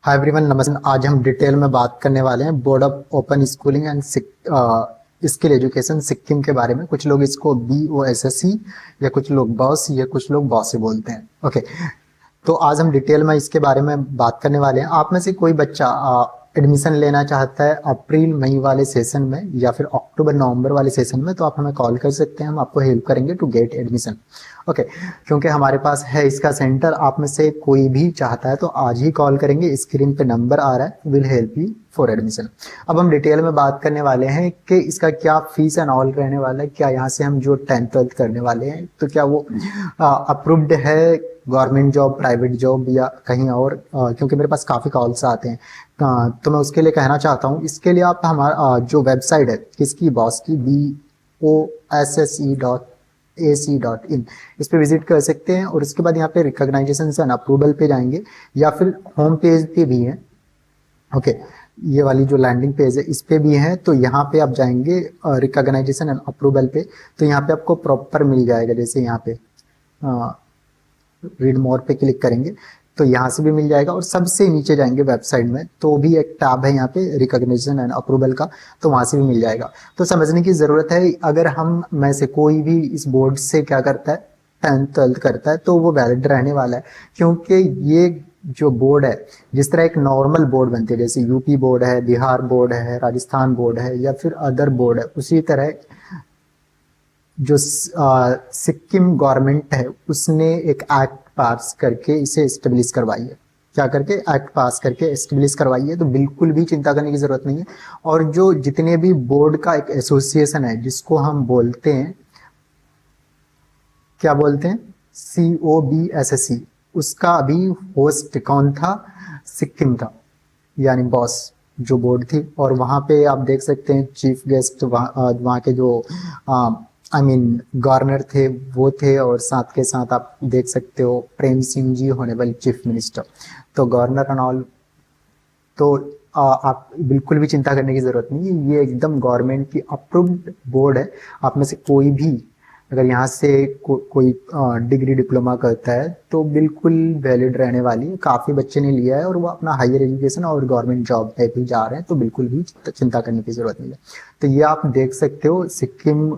Hi everyone, नमस्ते। आज हम डिटेल में बात करने वाले हैं board of open schooling and skill education Sikkim के बारे में। कुछ लोग इसको BOSSE या कुछ लोग बॉस या कुछ लोग बॉसे बोलते हैं। ओके, तो आज हम डिटेल में इसके बारे में बात करने वाले हैं। आप में से कोई बच्चा एडमिशन लेना चाहता है अप्रैल मई वाले सेशन में या फिर अक्टूबर नवंबर वाले सेशन में, तो आप हमें कॉल कर सकते हैं। हम आपको हेल्प करेंगे टू गेट एडमिशन। ओके, क्योंकि हमारे पास है इसका सेंटर। आप में से कोई भी चाहता है तो आज ही कॉल करेंगे। स्क्रीन पे नंबर आ रहा है, will help you for admission. अब हम डिटेल में बात करने वाले हैं कि इसका क्या फीस एंड ऑल रहने वाला है। क्या यहाँ से हम जो 10th-12th करने वाले हैं तो क्या वो अप्रूव्ड है गवर्नमेंट जॉब, प्राइवेट जॉब या कहीं और, क्योंकि मेरे पास काफ़ी कॉल्स आते हैं। तो मैं उसके लिए कहना चाहता हूँ, इसके लिए आप हमारा जो वेबसाइट है किसकी, बॉस की, bosse.ac.in, इस पे विजिट कर सकते हैं। और उसके बाद यहाँ पे रिकॉग्नाइजेशन एंड अप्रूवल पे जाएंगे या फिर होम पेज पे भी है। ओके, ये वाली जो लैंडिंग पेज है इस पे भी है। तो यहाँ पे आप जाएंगे रिकॉग्नाइजेशन एंड अप्रूवल पे, तो यहाँ पे आपको प्रॉपर मिल जाएगा। जैसे यहाँ पे रीड मोर पे क्लिक करेंगे तो यहाँ से भी मिल जाएगा। और सबसे नीचे जाएंगे वेबसाइट में तो भी एक टैब है यहाँ पे रिकॉग्निशन एंड अप्रूवल का, तो वहाँ से भी मिल जाएगा। तो समझने की ज़रूरत है, अगर हम में से कोई भी इस बोर्ड से क्या करता है, 10th-12th करता है, तो वो वैलिड रहने वाला है। क्योंकि ये जो बोर्ड है, जिस तरह एक नॉर्मल बोर्ड बनती है, जैसे यूपी बोर्ड है, बिहार बोर्ड है, राजस्थान बोर्ड है या फिर अदर बोर्ड है, उसी तरह जो सिक्किम गवर्नमेंट है उसने एक एक्ट पास करके इसे एस्टेब्लिश करवाई है। क्या करके? एक्ट पास करके एस्टेब्लिश करवाई है। तो बिल्कुल भी चिंता करने की जरूरत नहीं है। और जो जितने भी बोर्ड का एक एसोसिएशन है जिसको हम बोलते हैं, क्या बोलते हैं, COBSSE, उसका अभी होस्ट कौन था? सिक्किम था, यानी बॉस जो बोर्ड थी। और वहाँ पे आप देख सकते हैं चीफ गेस्ट वहाँ के जो गवर्नर थे वो थे, और साथ के साथ आप देख सकते हो प्रेम सिंह जी, होनेबल चीफ मिनिस्टर। तो गवर्नर एंड ऑल, तो आप बिल्कुल भी चिंता करने की जरूरत नहीं है। ये एकदम गवर्नमेंट की अप्रूव्ड बोर्ड है। आप में से कोई भी अगर यहाँ से कोई डिग्री डिप्लोमा करता है तो बिल्कुल वैलिड रहने वाली है। काफ़ी बच्चे ने लिया है और वो अपना हायर एजुकेशन और गवर्नमेंट जॉब पे भी जा रहे हैं, तो बिल्कुल भी चिंता करने की ज़रूरत नहीं है। तो ये आप देख सकते हो, सिक्किम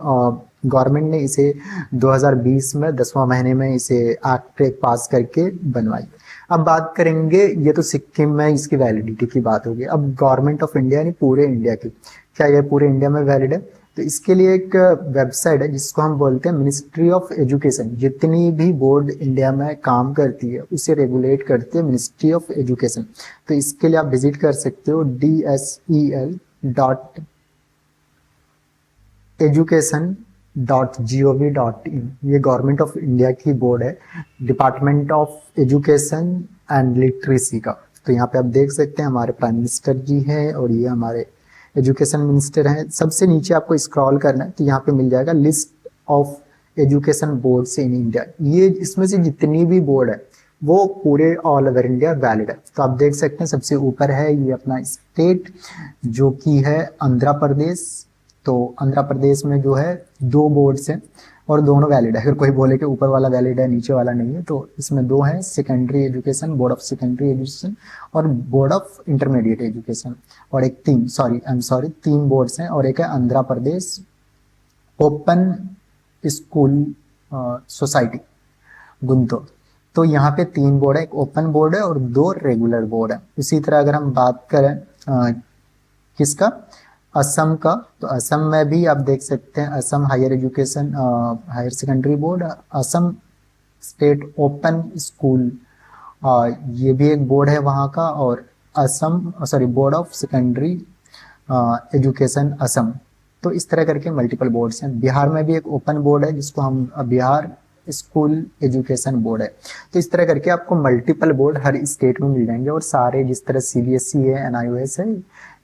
गवर्नमेंट ने इसे 2020 में 10वां महीने में इसे एक्ट पास करके बनवाई। अब बात करेंगे, ये तो सिक्किम में इसकी वैलिडिटी की बात होगी। अब गवर्नमेंट ऑफ इंडिया यानी पूरे इंडिया की, क्या ये पूरे इंडिया में वैलिड है? तो इसके लिए एक वेबसाइट है जिसको हम बोलते हैं मिनिस्ट्री ऑफ एजुकेशन। जितनी भी बोर्ड इंडिया में काम करती है उसे रेगुलेट करती है मिनिस्ट्री ऑफ एजुकेशन। तो इसके लिए आप विजिट कर सकते हो dsel.education.gov.in। ये गवर्नमेंट ऑफ इंडिया की बोर्ड है, department of education and literacy का। तो यहाँ पे आप देख सकते हैं हमारे प्राइम मिनिस्टर जी हैं और ये हमारे एजुकेशन मिनिस्टर हैं। सबसे नीचे आपको स्क्रॉल करना है तो यहाँ पे मिल जाएगा list of education boards in India. ये इसमें से जितनी भी बोर्ड है वो पूरे ऑल ओवर इंडिया वैलिड है। तो आप देख सकते हैं सबसे ऊपर है ये अपना स्टेट जो कि है आंध्र प्रदेश। तो आंध्र प्रदेश में जो है 2 बोर्ड्स हैं और दोनों वैलिड है। अगर कोई बोले कि ऊपर वाला वैलिड है नीचे वाला नहीं है, तो इसमें 2 हैं, secondary education, board of secondary education और बोर्ड ऑफ इंटरमीडिएट एजुकेशन। और एक 3 बोर्ड्स हैं और एक है Andhra Pradesh open school society Guntur. तो यहाँ पे 3 बोर्ड है, एक ओपन बोर्ड है और 2 रेगुलर बोर्ड है। इसी तरह अगर हम बात करें किसका, असम का, तो असम में भी आप देख सकते हैं Assam higher education higher secondary board, Assam state open school, ये भी एक बोर्ड है वहाँ का। और board of secondary education Assam. तो इस तरह करके मल्टीपल बोर्ड्स हैं। बिहार में भी एक ओपन बोर्ड है जिसको हम बिहार स्कूल एजुकेशन बोर्ड है। तो इस तरह करके आपको मल्टीपल बोर्ड हर स्टेट में मिल जाएंगे। और सारे जिस तरह CBSE है, NIOS है,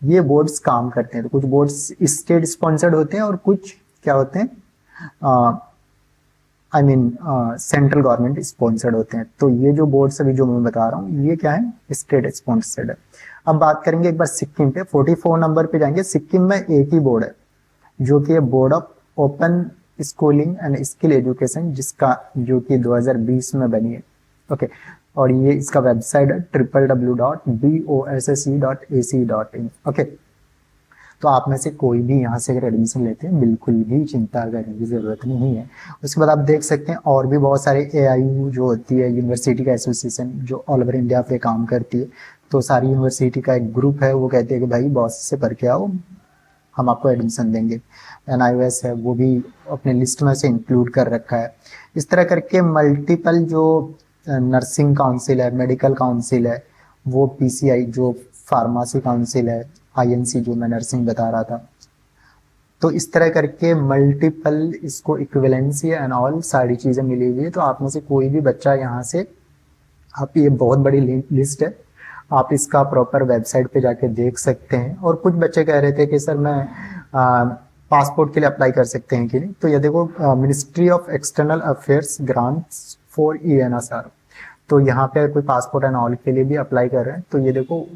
ये बोर्ड्स काम करते हैं। तो कुछ बोर्ड्स स्टेट स्पॉन्सर्ड होते हैं और कुछ क्या होते हैं, सेंट्रल गवर्नमेंट स्पॉन्सर्ड होते हैं। तो ये जो बोर्ड्स अभी जो मैं बता रहा हूँ ये क्या है, स्टेट स्पॉन्सर्ड है। अब बात करेंगे एक बार सिक्किम पे, 44 नंबर पे जाएंगे। सिक्किम में एक ही बोर्ड है जो कि board of open schooling and skill education, जिसका जो कि 2020 में बनी है। ओके, और ये इसका वेबसाइट है www.bosse.ac.in। ओके, तो आप में से कोई भी यहाँ से अगर एडमिशन लेते हैं बिल्कुल भी चिंता करने की ज़रूरत नहीं है। उसके बाद आप देख सकते हैं और भी बहुत सारे AIU जो होती है यूनिवर्सिटी का एसोसिएशन जो ऑल ओवर इंडिया पे काम करती है, तो सारी यूनिवर्सिटी का एक ग्रुप है, वो कहते हैं कि भाई बॉस से पढ़ के आओ, हम आपको एडमिशन देंगे। NIOS है वो भी अपने लिस्ट में से इंक्लूड कर रखा है। इस तरह करके मल्टीपल जो नर्सिंग काउंसिल है, मेडिकल काउंसिल है, वो PCI जो फार्मेसी काउंसिल है, INC जो मैं नर्सिंग बता रहा था, तो इस तरह करके मल्टीपल इसको इक्विवेलेंसी एंड ऑल सारी चीज़ें मिली हुई है। तो आप में से कोई भी बच्चा यहाँ से, आप ये बहुत बड़ी लिस्ट है, आप इसका प्रॉपर वेबसाइट पे जाके देख सकते हैं। और कुछ बच्चे कह रहे थे कि सर मैं पासपोर्ट के लिए अप्लाई कर सकते हैं कि नहीं, तो ये देखो ministry of external affairs grants for ENSR, तो यहाँ पे कोई पासपोर्ट एंड ऑल के लिए भी अप्लाई कर रहे हैं, तो ये देखो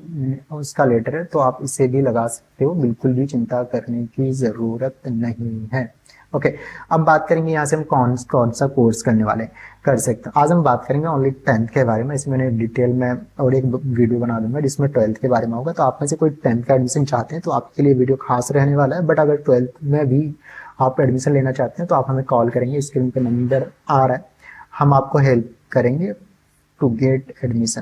उसका लेटर है, तो आप इसे भी लगा सकते हो, बिल्कुल भी चिंता करने की ज़रूरत नहीं है। ओके, अब बात करेंगे यहाँ से हम कौन कौन सा कोर्स करने वाले कर सकते हैं। आज हम बात करेंगे ओनली 10th के बारे में, इसमें मैंने डिटेल में और एक वीडियो बना दूंगा जिसमें 12th के बारे में होगा। तो आप में से कोई 10th का एडमिशन चाहते हैं तो आपके लिए वीडियो खास रहने वाला है, बट अगर 12th में भी आप एडमिशन लेना चाहते हैं तो आप हमें कॉल करेंगे, स्क्रीन पे नंबर आ रहा है, हम आपको हेल्प करेंगे टू गेट एडमिशन।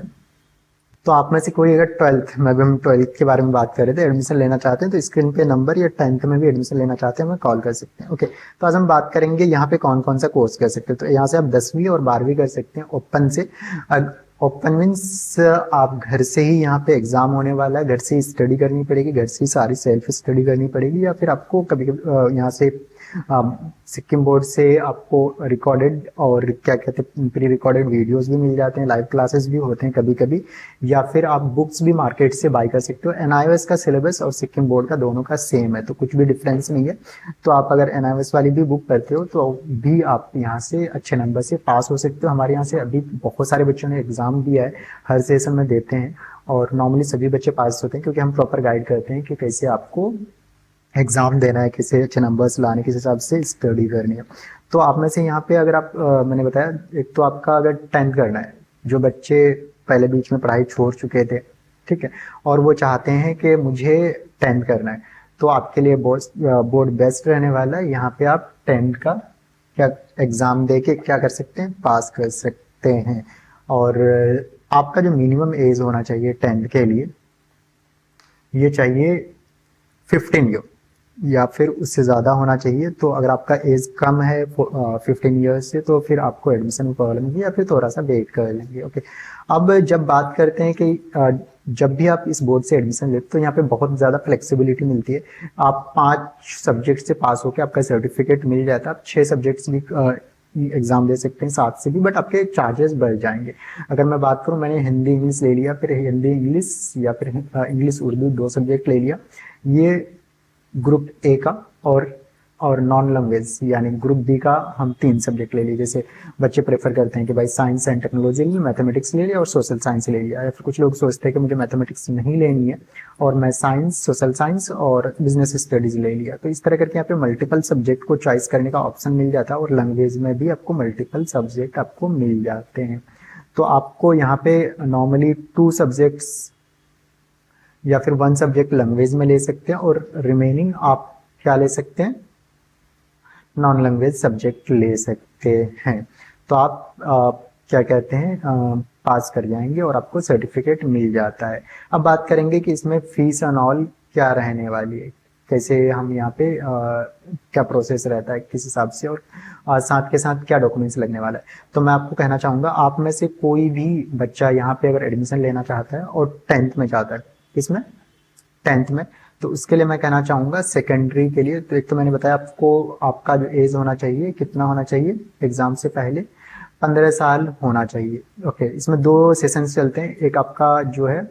तो आप में से कोई अगर 12th में, अभी हम 12th के बारे में बात कर रहे थे, एडमिशन लेना चाहते हैं तो स्क्रीन पे नंबर, या 10th में भी एडमिशन लेना चाहते हैं हमें कॉल कर सकते हैं। ओके, तो आज हम बात करेंगे यहाँ पे कौन कौन सा कोर्स कर सकते हैं। तो यहाँ से आप 10वीं और 12वीं कर सकते हैं ओपन से। ओपन मीन्स आप घर से ही, यहाँ पे एग्जाम होने वाला है, घर से ही स्टडी करनी पड़ेगी, घर से ही सारी सेल्फ स्टडी करनी पड़ेगी, या फिर आपको कभी कभी यहाँ से सिक्किम बोर्ड से आपको रिकॉर्डेड और क्या कहते हैं प्री रिकॉर्डेड वीडियोस भी मिल जाते हैं, लाइव क्लासेस भी होते हैं कभी कभी, या फिर आप बुक्स भी मार्केट से बाय कर सकते हो। NIOS का सिलेबस और सिक्किम बोर्ड का दोनों का सेम है, तो कुछ भी डिफरेंस नहीं है। तो आप अगर NIOS वाली भी बुक करते हो तो भी आप यहाँ से अच्छे नंबर से पास हो सकते हो। हमारे यहाँ से अभी बहुत सारे बच्चों ने एग्जाम दिया है, हर सेशन में देते हैं, और नॉर्मली सभी बच्चे पास होते हैं क्योंकि हम प्रॉपर गाइड करते हैं कि कैसे आपको एग्जाम देना है, कैसे अच्छे नंबर्स लाने, किस हिसाब से स्टडी करनी है। तो आप में से यहाँ पे अगर आप मैंने बताया, एक तो आपका अगर 10th करना है, जो बच्चे पहले बीच में पढ़ाई छोड़ चुके थे, ठीक है, और वो चाहते हैं कि मुझे 10th करना है, तो आपके लिए बोर्ड बेस्ट रहने वाला है। यहाँ पे आप 10th का क्या एग्जाम दे के क्या कर सकते हैं, पास कर सकते हैं। और आपका जो मिनिमम एज होना चाहिए 10th के लिए, ये चाहिए 15 ईयर या फिर उससे ज़्यादा होना चाहिए। तो अगर आपका एज कम है 15 ईयर्स से, तो फिर आपको एडमिशन में प्रॉब्लम होगी, या फिर थोड़ा सा वेट कर लेंगे। ओके, अब जब बात करते हैं कि जब भी आप इस बोर्ड से एडमिशन लेते तो यहाँ पे बहुत ज़्यादा फ्लेक्सिबिलिटी मिलती है। आप 5 सब्जेक्ट से पास होकर आपका सर्टिफिकेट मिल जाता है, आप 6 सब्जेक्ट्स भी एग्जाम दे सकते हैं 7 से भी, बट आपके चार्जेस बढ़ जाएंगे। अगर मैं बात करूँ, मैंने हिंदी इंग्लिश ले लिया, फिर हिंदी इंग्लिश या फिर इंग्लिश उर्दू 2 सब्जेक्ट ले लिया, ये ग्रुप ए का, और नॉन लैंग्वेज यानी ग्रुप बी का हम 3 सब्जेक्ट ले लिए। जैसे बच्चे प्रेफर करते हैं कि भाई साइंस एंड टेक्नोलॉजी ले लिया, मैथमेटिक्स ले लिया और सोशल साइंस ले लिया, या फिर कुछ लोग सोचते हैं कि मुझे मैथमेटिक्स नहीं लेनी है और मैं साइंस, सोशल साइंस और बिजनेस स्टडीज ले लिया। तो इस तरह करके यहाँ पे मल्टीपल सब्जेक्ट को चॉइस करने का ऑप्शन मिल जाता है, और लैंग्वेज में भी आपको मल्टीपल सब्जेक्ट आपको मिल जाते हैं। तो आपको यहाँ पे नॉर्मली 2 सब्जेक्ट्स या फिर 1 सब्जेक्ट लैंग्वेज में ले सकते हैं, और रिमेनिंग आप क्या ले सकते हैं, नॉन लैंग्वेज सब्जेक्ट ले सकते हैं। तो आप क्या कहते हैं, पास कर जाएंगे और आपको सर्टिफिकेट मिल जाता है। अब बात करेंगे कि इसमें फीस एंड ऑल क्या रहने वाली है, कैसे हम यहाँ पे क्या प्रोसेस रहता है, किस हिसाब से, और साथ के साथ क्या डॉक्यूमेंट्स लगने वाला है। तो मैं आपको कहना चाहूँगा, आप में से कोई भी बच्चा यहाँ पे अगर एडमिशन लेना चाहता है और 10th में चाहता है, इसमें 10th में, तो उसके लिए मैं कहना चाहूँगा सेकेंडरी के लिए, तो एक तो मैंने बताया आपको, आपका जो एज होना चाहिए, कितना होना चाहिए एग्जाम से पहले, 15 साल होना चाहिए। ओके, इसमें 2 सेशंस चलते हैं, एक आपका जो है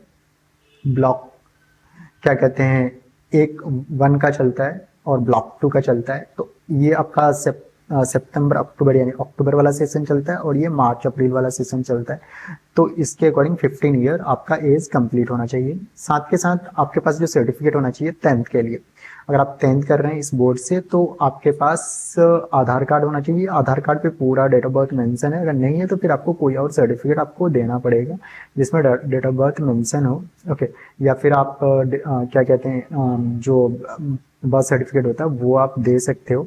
ब्लॉक क्या कहते हैं, एक 1 का चलता है और ब्लॉक 2 का चलता है। तो ये आपका सितंबर अक्टूबर यानी अक्टूबर वाला सेशन चलता है और ये मार्च अप्रैल वाला सेशन चलता है। तो इसके अकॉर्डिंग 15 ईयर आपका एज कंप्लीट होना चाहिए। साथ के साथ आपके पास जो सर्टिफिकेट होना चाहिए 10th के लिए, अगर आप 10th कर रहे हैं इस बोर्ड से तो आपके पास आधार कार्ड होना चाहिए। आधार कार्ड पे पूरा डेट ऑफ बर्थ मेंशन है, अगर नहीं है तो फिर आपको कोई और सर्टिफिकेट आपको देना पड़ेगा जिसमें डेट ऑफ बर्थ मेंशन हो। ओके, या फिर आप क्या कहते हैं जो बर्थ सर्टिफिकेट होता है वो आप दे सकते हो,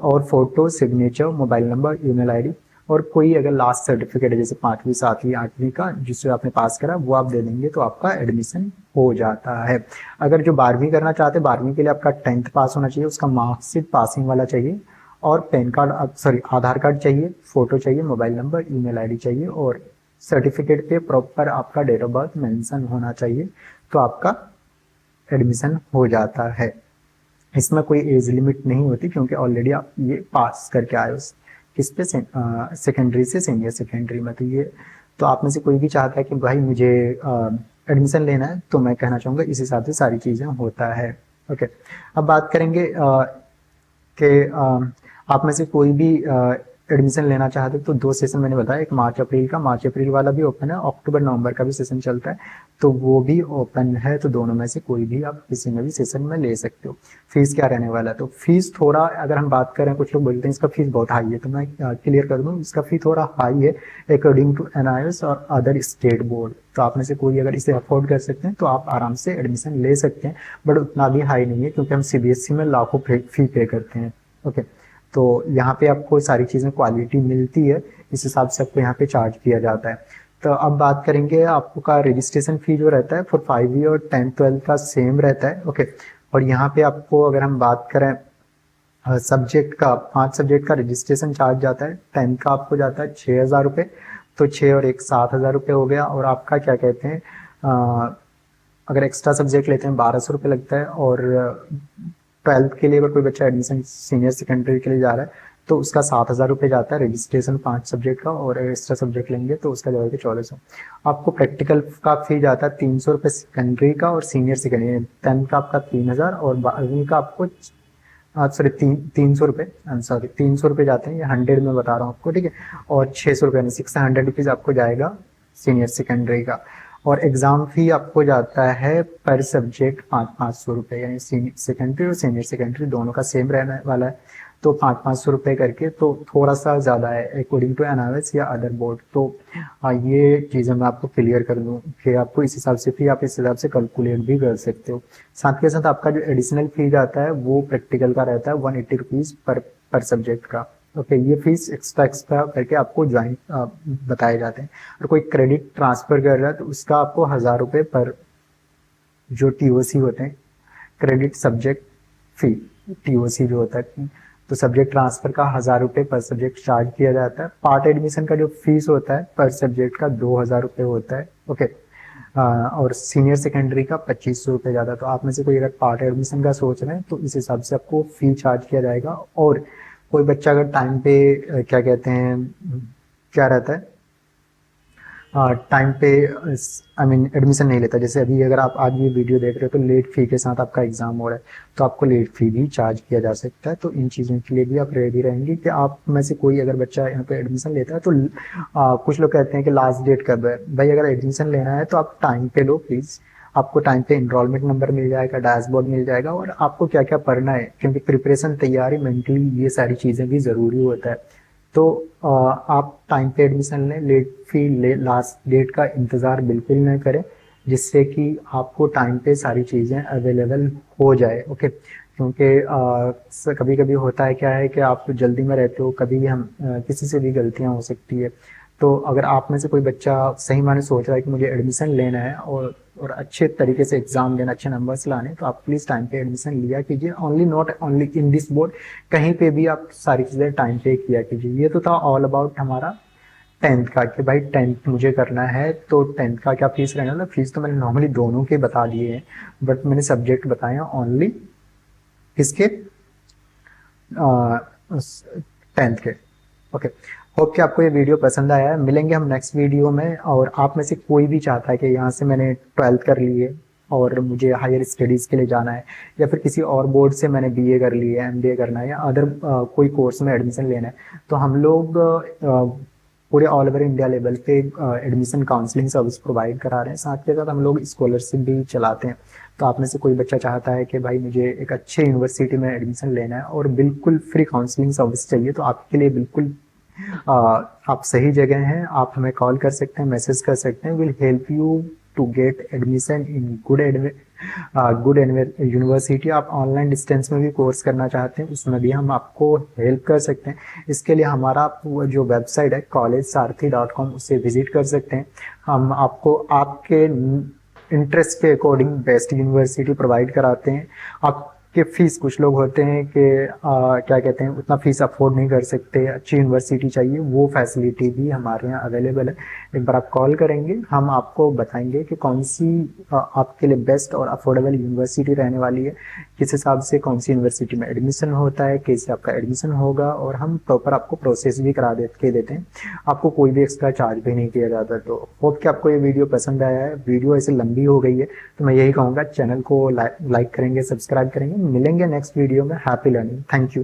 और photo, signature, mobile number, email ID, और कोई अगर लास्ट सर्टिफिकेट है जैसे 5वीं 7वीं 8वीं का जिससे आपने पास करा वो आप दे देंगे तो आपका एडमिशन हो जाता है। अगर जो 12वीं करना चाहते हैं 12वीं के लिए आपका 10th पास होना चाहिए, उसका मार्कशीट पासिंग वाला चाहिए, और पैन कार्ड सॉरी आधार कार्ड चाहिए, फोटो चाहिए, मोबाइल नंबर, ईमेल आईडी चाहिए, और सर्टिफिकेट पे प्रॉपर आपका डेट ऑफ बर्थ मेंशन होना चाहिए, तो आपका एडमिशन हो जाता है। इसमें कोई एज लिमिट नहीं होती क्योंकि ऑलरेडी आप ये पास करके आए हो किस पे सेकेंडरी से सीनियर सेकेंडरी में। तो ये तो आप में से कोई भी चाहता है कि भाई मुझे एडमिशन लेना है तो मैं कहना चाहूँगा इस हिसाब से सारी चीज़ें होता है। ओके, अब बात करेंगे कि आप में से कोई भी एडमिशन लेना चाहते तो 2 सेशन मैंने बताया, एक मार्च अप्रैल का, मार्च अप्रैल वाला भी ओपन है, अक्टूबर नवंबर का भी सेशन चलता है तो वो भी ओपन है। तो दोनों में से कोई भी आप किसी में भी सेशन में ले सकते हो। फीस क्या रहने वाला है, तो फीस थोड़ा अगर हम बात करें, कुछ लोग बोलते हैं इसका फीस बहुत हाई है, तो मैं क्लियर कर दूँ इसका फीस थोड़ा हाई है अकॉर्डिंग टू NIS और अदर स्टेट बोर्ड। तो आप में से कोई अगर इसे अफोर्ड कर सकते हैं तो आप आराम से एडमिशन ले सकते हैं, बट उतना भी हाई नहीं है क्योंकि हम CBSE में लाखों फी पे करते हैं। ओके, तो यहाँ पे आपको सारी चीज़ें क्वालिटी मिलती है, इस हिसाब से आपको यहाँ पे चार्ज किया जाता है। तो अब बात करेंगे आपको का रजिस्ट्रेशन फी जो रहता है फॉर 5वीं और 10th 12th का सेम रहता है। ओके, और यहाँ पे आपको अगर हम बात करें सब्जेक्ट का, 5 सब्जेक्ट का रजिस्ट्रेशन चार्ज जाता है। 10th का आपको जाता है 6,000 रुपये, तो 6 और 1 7,000 रुपये हो गया। और आपका क्या कहते हैं अगर एक्स्ट्रा सब्जेक्ट लेते हैं 1,200 रुपये लगता है। और 12th के लिए अगर कोई बच्चा एडमिशन सीनियर सेकेंडरी के लिए जा रहा है तो उसका 7,000 रुपये जाता है रजिस्ट्रेशन 5 सब्जेक्ट का, और एक्स्ट्रा सब्जेक्ट लेंगे तो उसका जाएगा 1,400। आपको प्रैक्टिकल का फी जाता है 300 रुपये सेकेंडरी का और सीनियर सेकेंडरी। 10th का आपका 3,000 और 12वीं का आपको सॉरी 300 रुपये, सॉरी 300 रुपये जाते हैं, ये 100 में बता रहा हूँ आपको, ठीक है। और 600 रुपये यानी 600 रुपीज़ आपको जाएगा सीनियर सेकेंडरी का। और एग्ज़ाम फी आपको जाता है पर सब्जेक्ट 500 रुपये, यानी सीनियर सेकेंडरी और सीनियर सेकेंडरी दोनों का सेम रहने वाला है, तो 500 रुपये करके, तो थोड़ा सा ज़्यादा है अकॉर्डिंग टू NIS या अदर बोर्ड। तो ये चीज़ें मैं आपको क्लियर कर दूँ कि आपको इस हिसाब से फी आप इस हिसाब से कैलकुलेट भी कर सकते हो। साथ के साथ आपका जो एडिशनल फी जाता है वो प्रैक्टिकल का रहता है 180 रुपीज़ पर सब्जेक्ट का। ओके, ये फीस एक्स्ट्रा करके आपको ज्वाइन बताए जाते हैं। और कोई क्रेडिट ट्रांसफ़र कर रहा है तो उसका आपको 1,000 रुपये पर जो TOC होते हैं, क्रेडिट सब्जेक्ट फी, TOC जो होता है, तो सब्जेक्ट ट्रांसफ़र का 1,000 रुपये पर सब्जेक्ट चार्ज किया जाता है। पार्ट एडमिशन का जो फीस होता है पर सब्जेक्ट का 2,000 रुपये होता है। ओके, और सीनियर सेकेंडरी का 2,500 रुपये ज़्यादा। तो आप में से कोई अगर पार्ट एडमिशन का सोच रहे हैं तो इस हिसाब से आपको फ़ी चार्ज किया जाएगा। और कोई बच्चा अगर टाइम पे क्या कहते हैं क्या रहता है टाइम पे एडमिशन नहीं लेता, जैसे अभी अगर आप आज ये वीडियो देख रहे हो तो लेट फी के साथ आपका एग्जाम हो रहा है तो आपको लेट फी भी चार्ज किया जा सकता है। तो इन चीज़ों के लिए भी आप रेडी रहेंगे कि आप में से कोई अगर बच्चा यहाँ पे एडमिशन लेता है तो कुछ लोग कहते हैं कि लास्ट डेट कब है। भाई अगर एडमिशन लेना है तो आप टाइम पे लो प्लीज़, आपको टाइम पे इनरोलमेंट नंबर मिल जाएगा, डैशबोर्ड मिल जाएगा, और आपको क्या क्या पढ़ना है क्योंकि प्रिपरेशन, तैयारी, मेंटली ये सारी चीज़ें भी ज़रूरी होता है। तो आप टाइम पे एडमिशन लें, लेट फी लास्ट डेट का इंतज़ार बिल्कुल न करें, जिससे कि आपको टाइम पे सारी चीज़ें अवेलेबल हो जाए। ओके, क्योंकि कभी कभी होता है क्या है कि आप जल्दी में रहते हो, कभी भी हम किसी से भी गलतियां हो सकती है। तो अगर आप में से कोई बच्चा सही माने सोच रहा है कि मुझे एडमिशन लेना है और अच्छे तरीके से एग्जाम देना, अच्छे नंबर्स लाने, तो आप प्लीज़ टाइम पे एडमिशन लिया कीजिए। Only not only in this board, कहीं पे भी आप सारी चीज़ें टाइम पे किया कीजिए। ये तो था ऑल अबाउट हमारा 10th का कि भाई 10th मुझे करना है तो 10th का क्या फीस रहने वाला। फीस तो मैंने नॉर्मली दोनों के बता दिए हैं, बट मैंने सब्जेक्ट बताए हैं ओनली किसके 10th के। ओके, होप कि आपको ये वीडियो पसंद आया है। मिलेंगे हम नेक्स्ट वीडियो में। और आप में से कोई भी चाहता है कि यहाँ से मैंने 12th कर ली है और मुझे हायर स्टडीज़ के लिए जाना है, या फिर किसी और बोर्ड से मैंने बीए कर ली है, एमबीए करना है, या अदर कोई कोर्स में एडमिशन लेना है, तो हम लोग पूरे ऑल ओवर इंडिया लेवल पे एडमिशन काउंसलिंग सर्विस प्रोवाइड करा रहे हैं। साथ के साथ हम लोग स्कॉलरशिप भी चलाते हैं। तो आप में से कोई बच्चा चाहता है कि भाई मुझे एक अच्छे यूनिवर्सिटी में एडमिशन लेना है और बिल्कुल फ्री काउंसलिंग सर्विस चाहिए, तो आपके लिए बिल्कुल आप सही जगह हैं। आप हमें कॉल कर सकते हैं, मैसेज कर सकते हैं। Will help you to get admission in good university. आप ऑनलाइन डिस्टेंस में भी कोर्स करना चाहते हैं, उसमें भी हम आपको हेल्प कर सकते हैं। इसके लिए हमारा जो वेबसाइट है collegesaarthi.com, उसे विजिट कर सकते हैं। हम आपको आपके इंटरेस्ट के अकॉर्डिंग बेस्ट यूनिवर्सिटी प्रोवाइड कराते हैं। आपके फीस, कुछ लोग होते हैं कि क्या कहते हैं, उतना फीस अफोर्ड नहीं कर सकते, अच्छी यूनिवर्सिटी चाहिए, वो फैसिलिटी भी हमारे यहाँ अवेलेबल है। एक बार आप कॉल करेंगे, हम आपको बताएंगे कि कौन सी आपके लिए बेस्ट और अफोर्डेबल यूनिवर्सिटी रहने वाली है, किस हिसाब से कौन सी यूनिवर्सिटी में एडमिशन होता है, कैसे आपका एडमिशन होगा, और हम प्रॉपर आपको प्रोसेस भी करा देते हैं। आपको कोई भी एक्स्ट्रा चार्ज भी नहीं किया जाता। तो होप कि आपको ये वीडियो पसंद आया है। वीडियो ऐसे लंबी हो गई है तो मैं यही कहूँगा, चैनल को लाइक करेंगे, सब्सक्राइब करेंगे। मिलेंगे नेक्स्ट वीडियो में। Happy learning. Thank you.